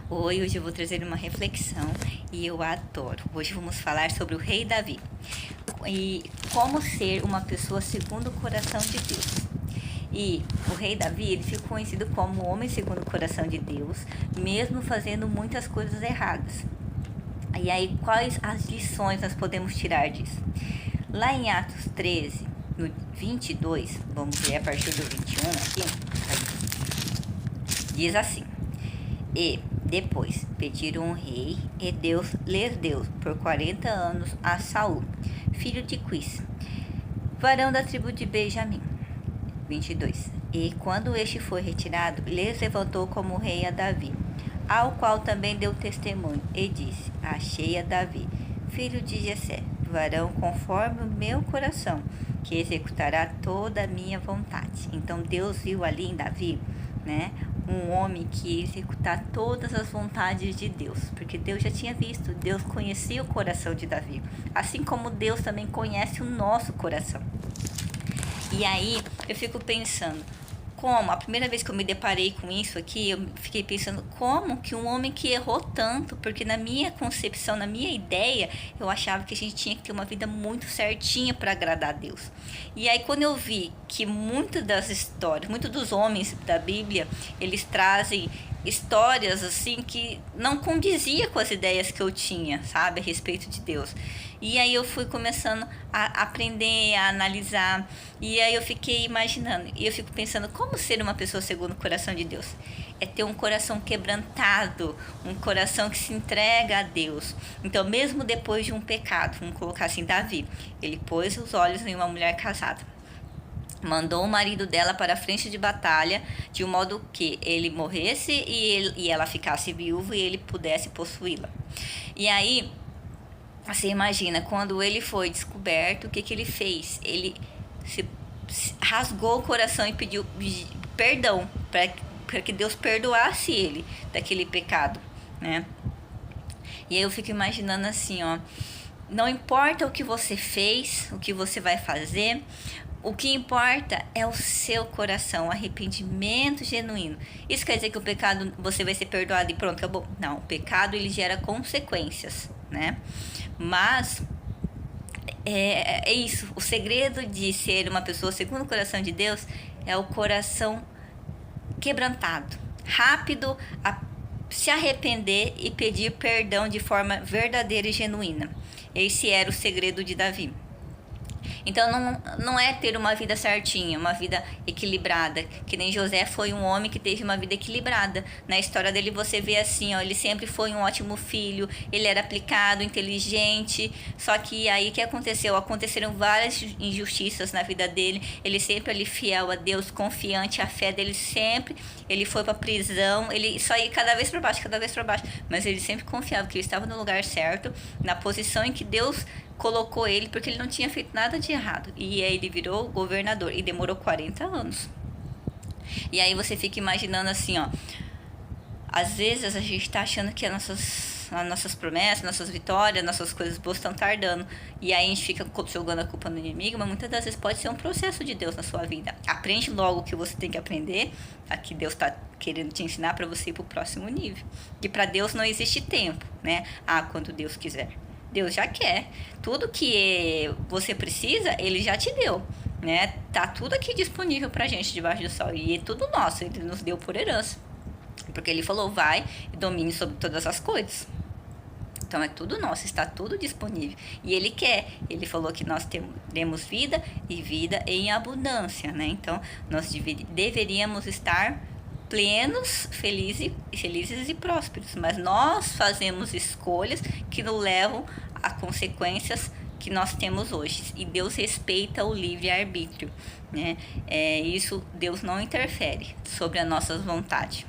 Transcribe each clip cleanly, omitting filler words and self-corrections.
Oi, hoje eu vou trazer uma reflexão e eu adoro. Hoje vamos falar sobre o rei Davi e como ser uma pessoa segundo o coração de Deus. E o rei Davi, ele ficou conhecido como homem segundo o coração de Deus, mesmo fazendo muitas coisas erradas. E aí, quais as lições nós podemos tirar disso? Lá em Atos 13, no 22, vamos ver a partir do 21 aqui, diz assim: E depois pediram um rei, e Deus lhes deu por 40 anos a Saul, filho de Quis, varão da tribo de Benjamim. 22. E quando este foi retirado, lhes levantou como rei a Davi, ao qual também deu testemunho, e disse: Achei a Davi, filho de Jessé, varão conforme o meu coração, que executará toda a minha vontade. Então Deus viu ali em Davi, né, um homem que ia executar todas as vontades de Deus, porque Deus já tinha visto, Deus conhecia o coração de Davi, assim como Deus também conhece o nosso coração. E aí eu fico pensando, como a primeira vez que eu me deparei com isso aqui, eu fiquei pensando como que um homem que errou tanto, porque na minha concepção, na minha ideia, eu achava que a gente tinha que ter uma vida muito certinha para agradar a Deus. E aí quando eu vi que muitas das histórias, muitos dos homens da Bíblia, eles trazem histórias assim que não condizia com as ideias que eu tinha, sabe, a respeito de Deus. E aí eu fui começando a aprender, a analisar, e aí eu fiquei imaginando, e eu fico pensando, como ser uma pessoa segundo o coração de Deus? É ter um coração quebrantado, um coração que se entrega a Deus. Então, mesmo depois de um pecado, vamos colocar assim, Davi, ele pôs os olhos em uma mulher casada, mandou o marido dela para a frente de batalha, de um modo que ele morresse e ela ficasse viúva e ele pudesse possuí-la. E aí, você imagina, quando ele foi descoberto, o que ele fez? Ele se rasgou o coração e pediu perdão, para que Deus perdoasse ele daquele pecado, né? E aí eu fico imaginando assim, ó, não importa o que você fez, o que você vai fazer, o que importa é o seu coração, o arrependimento genuíno. Isso quer dizer que o pecado, você vai ser perdoado e pronto, acabou? Não, o pecado ele gera consequências, né? Mas é isso, o segredo de ser uma pessoa segundo o coração de Deus é o coração quebrantado, rápido a se arrepender e pedir perdão de forma verdadeira e genuína. Esse era o segredo de Davi. Então não é ter uma vida certinha, uma vida equilibrada, que nem José foi um homem que teve uma vida equilibrada. Na história dele você vê assim, ó, ele sempre foi um ótimo filho, ele era aplicado, inteligente, só que aí o que aconteceu? Aconteceram várias injustiças na vida dele, ele sempre ali fiel a Deus, confiante, a fé dele sempre, ele foi pra prisão, ele só ia cada vez para baixo, mas ele sempre confiava que ele estava no lugar certo, na posição em que Deus colocou ele, porque ele não tinha feito nada de errado. E aí ele virou governador e demorou 40 anos. E aí você fica imaginando assim, ó, às vezes a gente tá achando que as nossas promessas, nossas vitórias, nossas coisas boas estão tardando. E aí a gente fica jogando a culpa no inimigo, mas muitas das vezes pode ser um processo de Deus na sua vida. Aprende logo o que você tem que aprender, a que Deus está querendo te ensinar para você ir pro próximo nível. E para Deus não existe tempo, né? Quando Deus quiser. Deus já quer. Tudo que você precisa, Ele já te deu, né? Tá tudo aqui disponível pra gente debaixo do sol. E é tudo nosso, Ele nos deu por herança. Porque Ele falou, vai e domine sobre todas as coisas. Então é tudo nosso, está tudo disponível. E Ele quer. Ele falou que nós temos vida e vida em abundância, né? Então nós deveríamos estar plenos, felizes e prósperos, mas nós fazemos escolhas que nos levam a consequências que nós temos hoje, e Deus respeita o livre-arbítrio, né? Isso, Deus não interfere sobre as nossas vontades.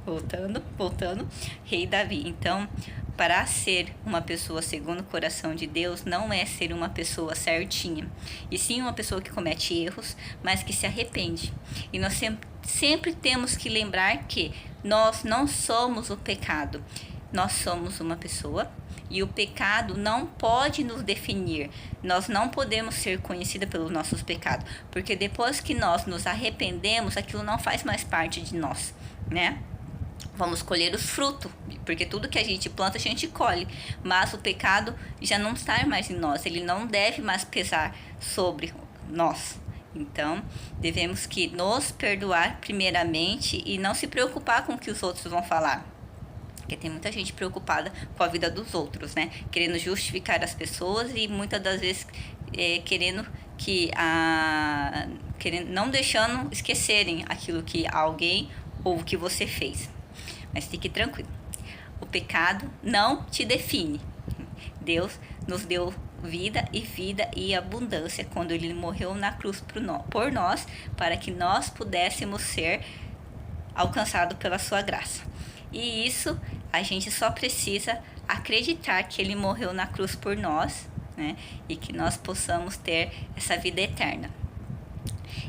Voltando, rei Davi. Então, para ser uma pessoa segundo o coração de Deus, não é ser uma pessoa certinha, e sim uma pessoa que comete erros, mas que se arrepende. E nós sempre temos que lembrar que nós não somos o pecado, nós somos uma pessoa, e o pecado não pode nos definir. Nós não podemos ser conhecida pelos nossos pecados, porque depois que nós nos arrependemos, aquilo não faz mais parte de nós, né? vamos colher os frutos, porque tudo que a gente planta a gente colhe, mas o pecado já não está mais em nós, ele não deve mais pesar sobre nós. Então, devemos que nos perdoar primeiramente e não se preocupar com o que os outros vão falar. Porque tem muita gente preocupada com a vida dos outros, né? Querendo justificar as pessoas e muitas das vezes querendo não deixando esquecerem aquilo que alguém ou o que você fez. Mas fique tranquilo. O pecado não te define. Deus nos deu vida e abundância quando Ele morreu na cruz por nós, para que nós pudéssemos ser alcançados pela sua graça. E isso a gente só precisa acreditar que Ele morreu na cruz por nós, né? E que nós possamos ter essa vida eterna.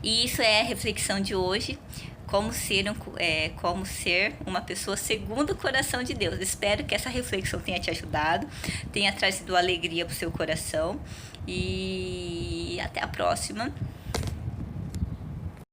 E isso é a reflexão de hoje. Como ser uma pessoa segundo o coração de Deus. Espero que essa reflexão tenha te ajudado, tenha trazido alegria para o seu coração. E até a próxima.